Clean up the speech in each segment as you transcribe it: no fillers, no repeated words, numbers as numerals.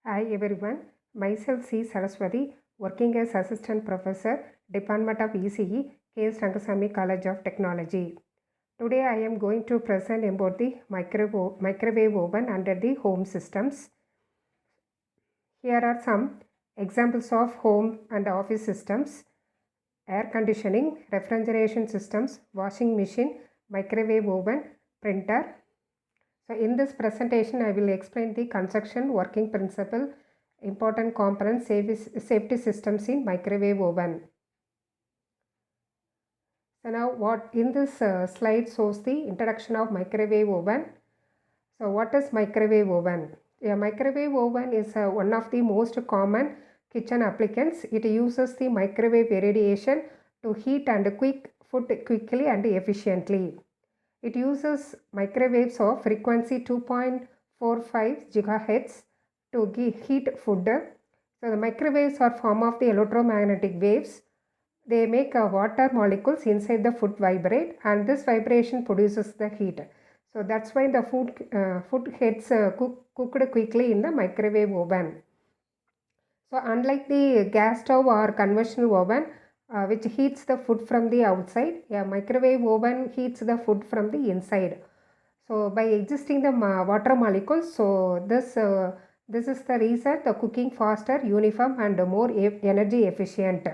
Hi everyone, myself C. Saraswati, working as Assistant Professor, Department of ECE, K.S. Rangasamy College of Technology. Today I am going to present about the microwave oven under the home systems. Here are some examples of home and office systems: air conditioning, refrigeration systems, washing machine, microwave oven, printer. So in this presentation, I will explain the construction, working principle, important components, safety systems in microwave oven. So now what in this slide shows the introduction of microwave oven. So what is microwave oven? A microwave oven is one of the most common kitchen applicants. It uses the microwave radiation to heat and cook food quickly and efficiently. It uses microwaves of frequency 2.45 GHz to heat food. So the microwaves are form of the electromagnetic waves. They make water molecules inside the food vibrate, and this vibration produces the heat. So that's why the food gets cooked quickly in the microwave oven. So unlike the gas stove or conventional oven, which heats the food from the outside, a microwave oven heats the food from the inside. So by existing the water molecules, so this is the reason the cooking faster, uniform and more energy efficient.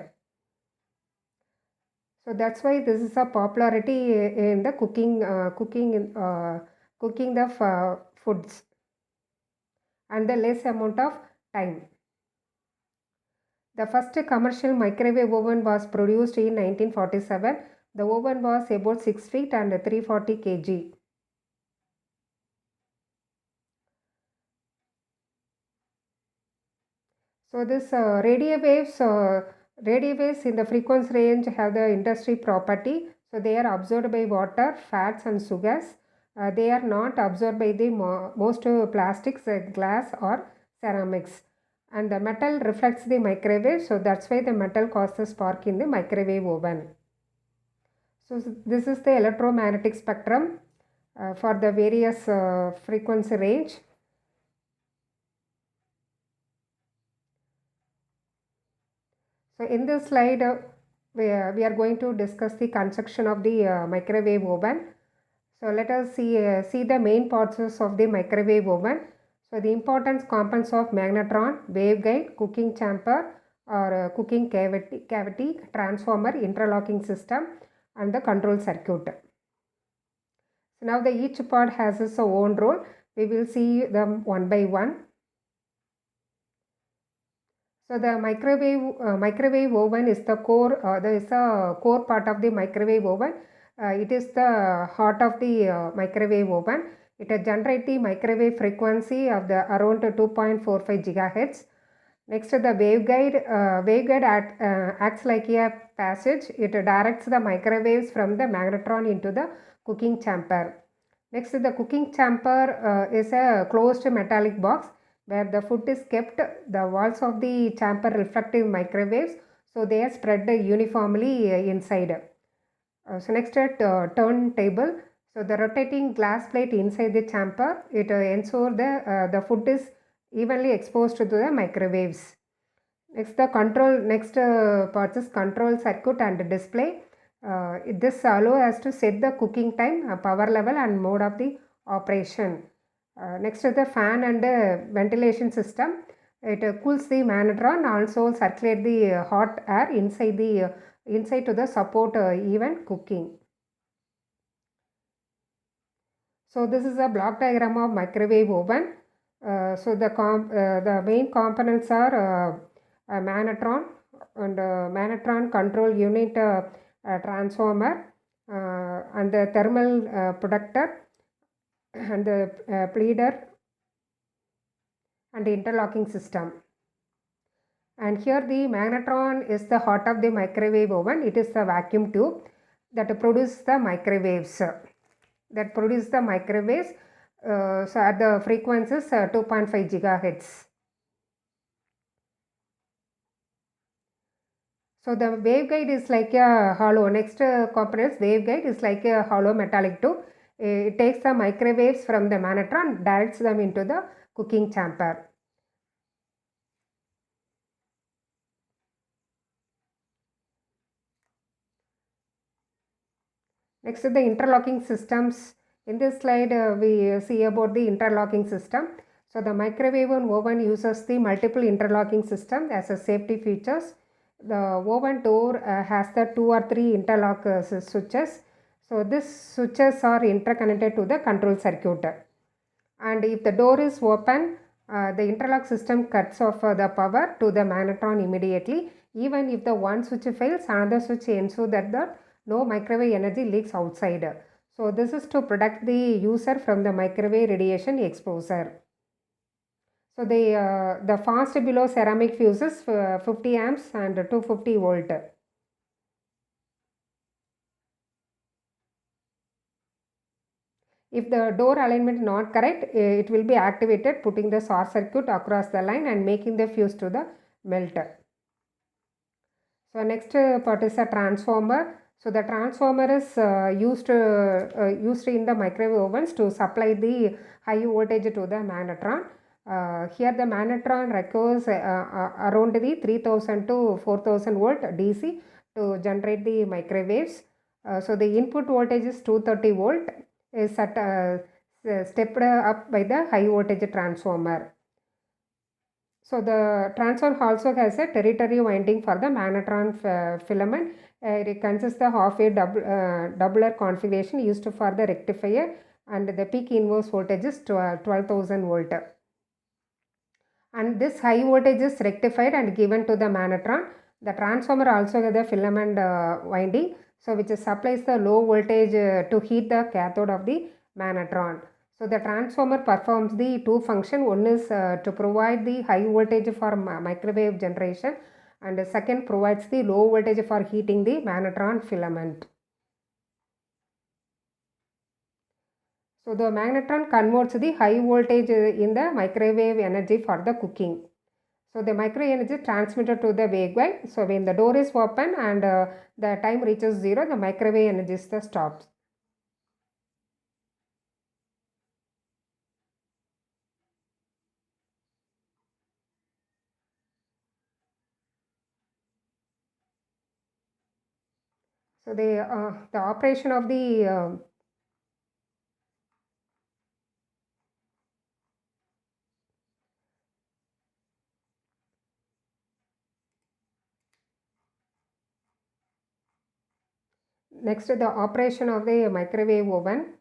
So that's why this is a popularity in the cooking the foods and the less amount of time. The first commercial microwave oven was produced in 1947. The oven was about 6 feet and 340 kg. So this radio waves in the frequency range have the industry property. So they are absorbed by water, fats and sugars. They are not absorbed by the most plastics, glass or ceramics. And the metal reflects the microwave, so that's why the metal causes spark in the microwave oven. So this is the electromagnetic spectrum for the various frequency range. So in this slide, we are going to discuss the construction of the microwave oven. So let us see the main parts of the microwave oven. So the important components of magnetron, waveguide, cooking chamber or cooking cavity, transformer, interlocking system and the control circuit. So now each part has its own role. We will see them one by one. So the microwave oven is the core. There is a core part of the microwave oven. It is the heart of the microwave oven. It generates the microwave frequency of the around 2.45 gigahertz. Next, the waveguide acts like a passage. It directs the microwaves from the magnetron into the cooking chamber. Next, the cooking chamber is a closed metallic box where the food is kept. The walls of the chamber reflective microwaves, so they are spread uniformly inside. So next, turntable. So the rotating glass plate inside the chamber, it ensures the food is evenly exposed to the microwaves. Next, part is control circuit and display. This allows us to set the cooking time, power level and mode of the operation. Next is the fan and ventilation system. It cools the magnetron, also circulate the hot air inside to the support even cooking. So this is a block diagram of microwave oven. So the main components are a magnetron and magnetron control unit, transformer and the thermal protector and the pleader and the interlocking system. And here the magnetron is the heart of the microwave oven. It is the vacuum tube that produces the microwaves. So at the frequencies 2.5 gigahertz. So the waveguide is like a hollow. Next components, waveguide is like a hollow metallic tube. It takes the microwaves from the magnetron, directs them into the cooking chamber. Next, the interlocking systems. In this slide, we see about the interlocking system. So the microwave oven uses the multiple interlocking system as a safety features. The oven door has the 2 or 3 interlock switches. So these switches are interconnected to the control circuit. And if the door is open, the interlock system cuts off the power to the magnetron immediately. Even if the one switch fails, another switch ensures that no microwave energy leaks outside. So this is to protect the user from the microwave radiation exposure. So the fast below ceramic fuses 50 amps and 250 volt. If the door alignment is not correct, it will be activated, putting the short circuit across the line and making the fuse to the melt. So next part is a transformer. So the transformer is used in the microwave ovens to supply the high voltage to the magnetron. Here the magnetron requires around the 3000 to 4000 volt DC to generate the microwaves. So the input voltage is 230 volt is stepped up by the high voltage transformer. So the transformer also has a territory winding for the magnetron filament. It consists of half-wave doubler configuration used for the rectifier, and the peak inverse voltage is 12,000 volt. And this high voltage is rectified and given to the magnetron. The transformer also has the filament winding, so which supplies the low voltage to heat the cathode of the magnetron. So the transformer performs the two functions. One is to provide the high voltage for microwave generation, and the second provides the low voltage for heating the magnetron filament. So the magnetron converts the high voltage in the microwave energy for the cooking. So the microwave energy is transmitted to the waveguide. So when the door is open and the time reaches 0, the microwave energy stops. So the operation of the next, the operation of the microwave oven.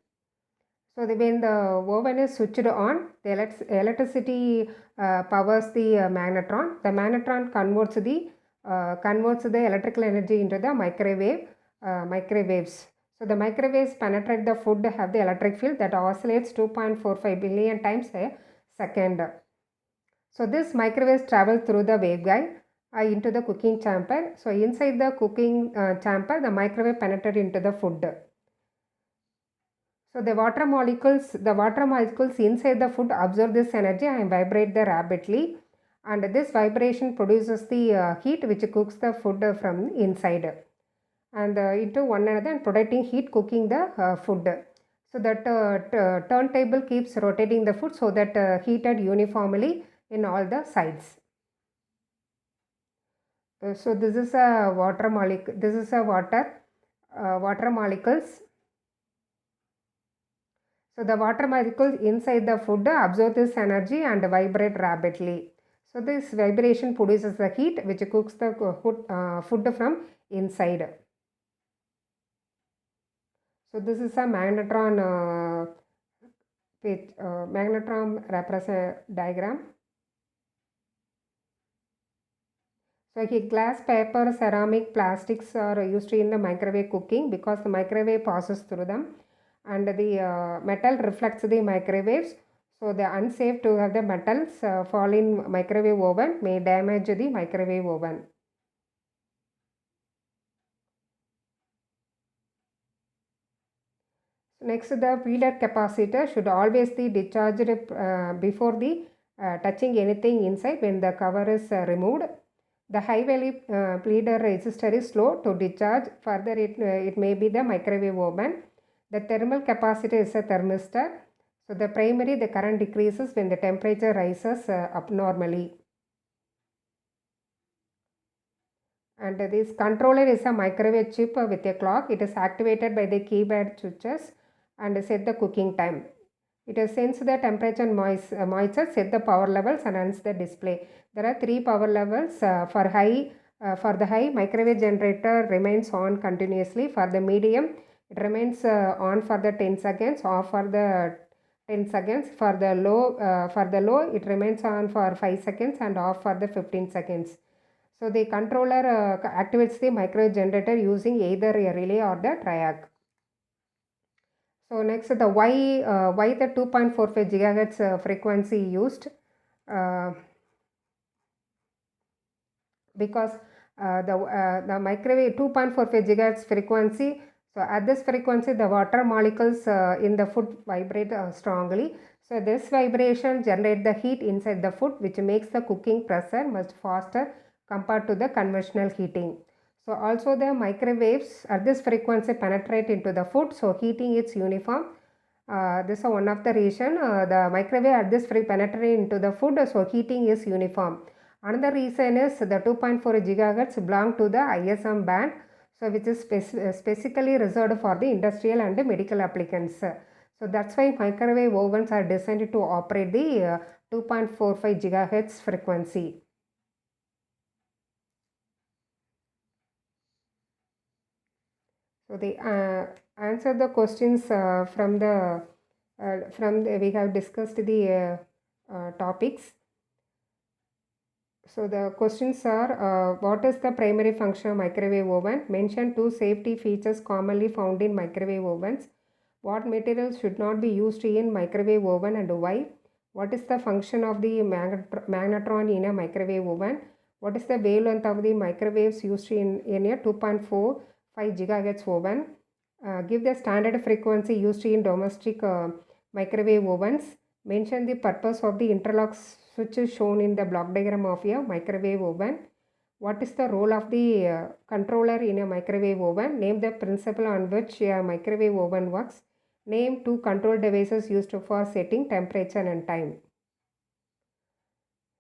So when the oven is switched on, the electricity powers the magnetron. The magnetron converts the electrical energy into the microwaves. So the microwaves penetrate the food, have the electric field that oscillates 2.45 billion times a second. So this microwaves travel through the waveguide into the cooking chamber. So inside the cooking chamber, the microwave penetrates into the food. So the water molecules inside the food absorb this energy and vibrate the rapidly, and this vibration produces the heat which cooks the food from inside and into one another and producing heat, cooking the food. So that turntable keeps rotating the food so that heated uniformly in all the sides. So this is a water molecule. This is a water molecules. So the water molecules inside the food absorb this energy and vibrate rapidly. So this vibration produces the heat which cooks the food from inside. So this is a magnetron represent diagram. So here glass, paper, ceramic, plastics are used in the microwave cooking because the microwave passes through them, and the metal reflects the microwaves. So the unsafe to have the metals fall in microwave oven may damage the microwave oven. So next, the feeder capacitor should always be discharged before the touching anything inside when the cover is removed. The high value pleader resistor is slow to discharge. Further, it may be the microwave oven. The thermal capacitor is a thermistor. So the current decreases when the temperature rises abnormally. And this controller is a microwave chip with a clock. It is activated by the keypad switches and set the cooking time. It has sensed the temperature and moisture, set the power levels and runs the display. There are 3 power levels. For the high, microwave generator remains on continuously. For the medium, it remains on for the 10 seconds, off for the 10 seconds. For the low, it remains on for 5 seconds and off for the 15 seconds. So the controller activates the microwave generator using either a relay or the triac. So next, the why the 2.45 gigahertz frequency used? Because the microwave 2.45 gigahertz frequency. So at this frequency, the water molecules in the food vibrate strongly. So this vibration generates the heat inside the food, which makes the cooking process much faster compared to the conventional heating. So also the microwaves at this frequency penetrate into the food, so heating is uniform. This is one of the reason the microwave at this penetrate into the food, so heating is uniform. Another reason is the 2.4 gigahertz belong to the ISM band, so which is specifically reserved for the industrial and medical applicants. So that's why microwave ovens are designed to operate the 2.45 gigahertz frequency. So they answer the questions we have discussed the topics. So the questions are, what is the primary function of microwave oven? Mention 2 safety features commonly found in microwave ovens. What materials should not be used in microwave oven and why? What is the function of the magnetron in a microwave oven? What is the wavelength of the microwaves used in a 2.45 gigahertz oven? Give the standard frequency used in domestic microwave ovens. Mention the purpose of the interlock switches shown in the block diagram of a microwave oven. What is the role of the controller in a microwave oven? Name the principle on which a microwave oven works. Name 2 control devices used for setting temperature and time.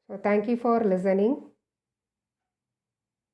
So thank you for listening.